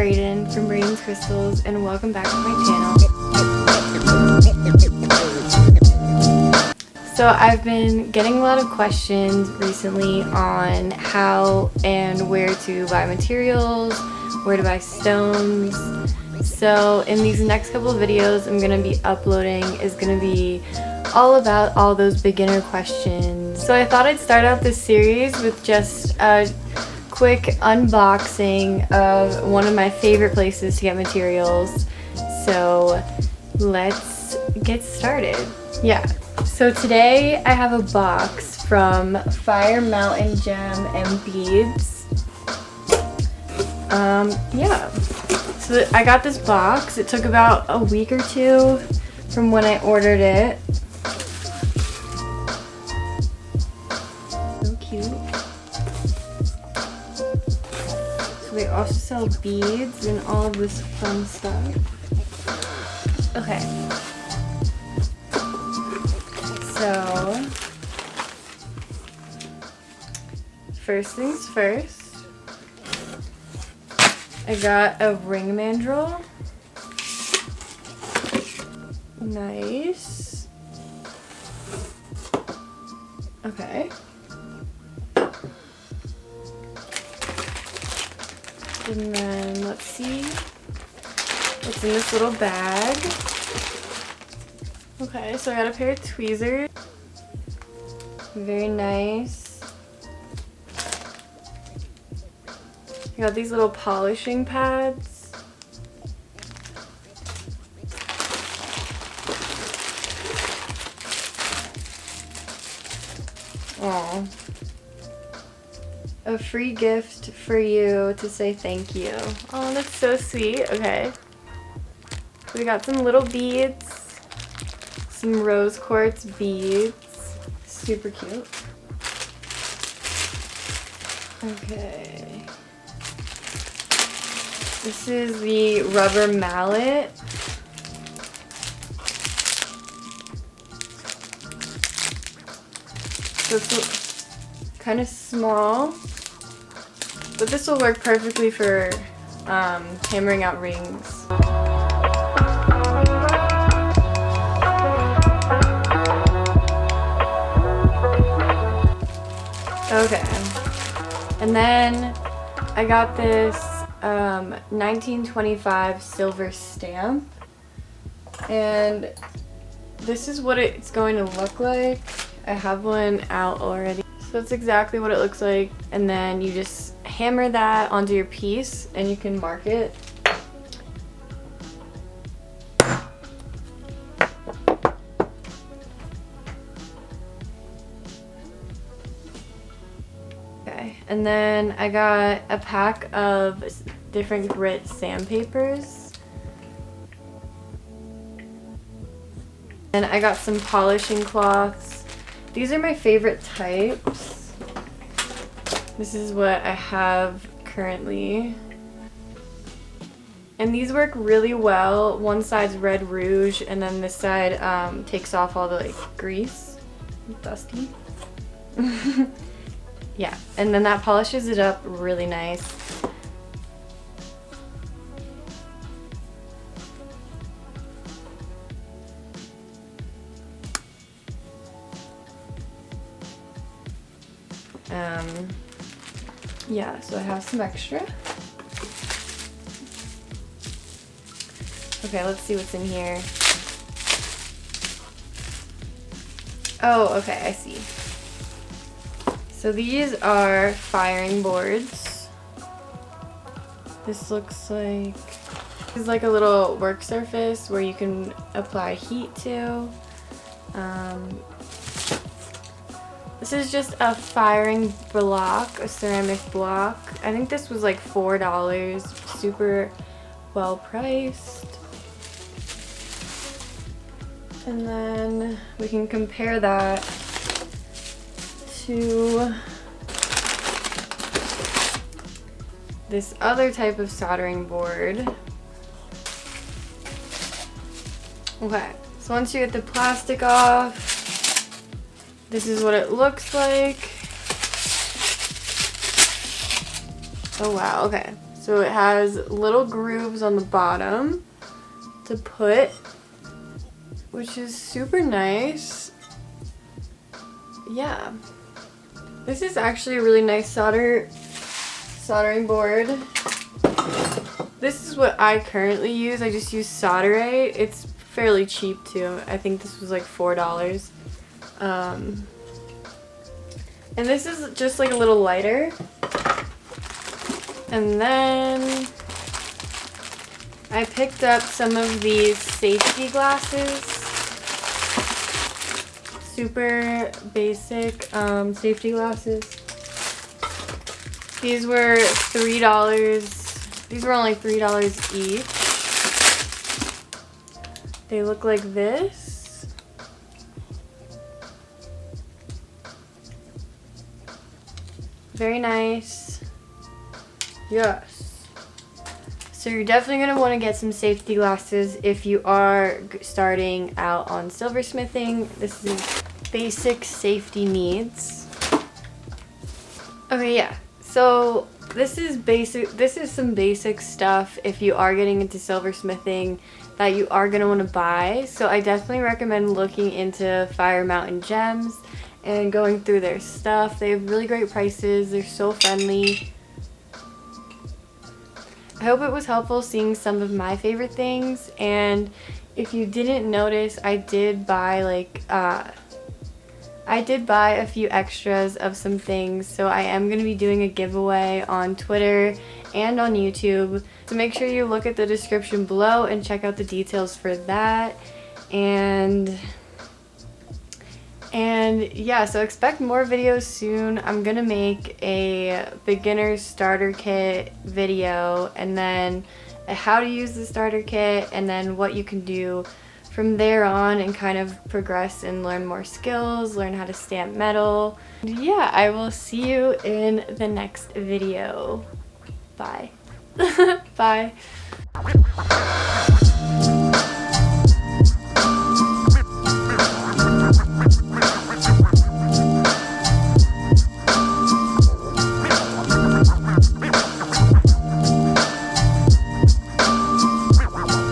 Brayden from Brayden's Crystals, and welcome back to my channel. So I've been getting a lot of questions recently on how and where to buy materials, where to buy stones. So in these next couple of videos I'm going to be uploading is going to be all about all those beginner questions. So I thought I'd start out this series with just a quick unboxing of one of my favorite places to get materials. So let's get started. Yeah, so today I have a box from Fire Mountain Gem and Beads. Yeah, so I got this box. It took about a week or two from when I ordered it. So cute. They also sell beads and all of this fun stuff. Okay. So, first things first, I got a ring mandrel. Nice. Okay. And then let's see what's in this little bag. Okay, so I got a pair of tweezers. Very nice. I got these little polishing pads. Aww. A free gift for you to say thank you. Oh, that's so sweet. Okay. So we got some little beads. Some rose quartz beads. Super cute. Okay. This is the rubber mallet. So it's kind of small. But this will work perfectly for hammering out rings. Okay. And then I got this 1925 silver stamp. And this is what it's going to look like. I have one out already. So that's exactly what it looks like. And then you just hammer that onto your piece and you can mark it. Okay, and then I got a pack of different grit sandpapers. And I got some polishing cloths. These are my favorite types. This is what I have currently. And these work really well. One side's red rouge and then this side takes off all the grease. Dusty. Yeah, and then that polishes it up really nice. Yeah, so I have some extra. Okay, let's see what's in here. Oh, okay, I see. So these are firing boards. This looks like, this is like a little work surface where you can apply heat to. This is just a firing block, a ceramic block. I think this was like $4, super well priced. And then we can compare that to this other type of soldering board. Okay, so once you get the plastic off, this is what it looks like. Oh wow, okay. So it has little grooves on the bottom to put, which is super nice. Yeah. This is actually a really nice soldering board. This is what I currently use. I just use Solderate. It's fairly cheap too. I think this was like $4. And this is just like a little lighter. And then I picked up some of these safety glasses. Super basic safety glasses. These were $3. These were only $3 each. They look like this. Very nice. Yes. So you're definitely going to want to get some safety glasses if you are starting out on silversmithing. This is basic safety needs. Okay, yeah. So this is basic. This is some basic stuff if you are getting into silversmithing that you are going to want to buy. So I definitely recommend looking into Fire Mountain Gems and going through their stuff. They have really great prices. They're so friendly. I hope it was helpful seeing some of my favorite things, and if you didn't notice, I did buy a few extras of some things, so I am going to be doing a giveaway on Twitter and on YouTube, so make sure you look at the description below and check out the details for that. And yeah, so expect more videos soon. I'm gonna make a beginner's starter kit video, and then how to use the starter kit, and then what you can do from there on and kind of progress and learn more skills, learn how to stamp metal. Yeah, I will see you in the next video. Bye. Bye.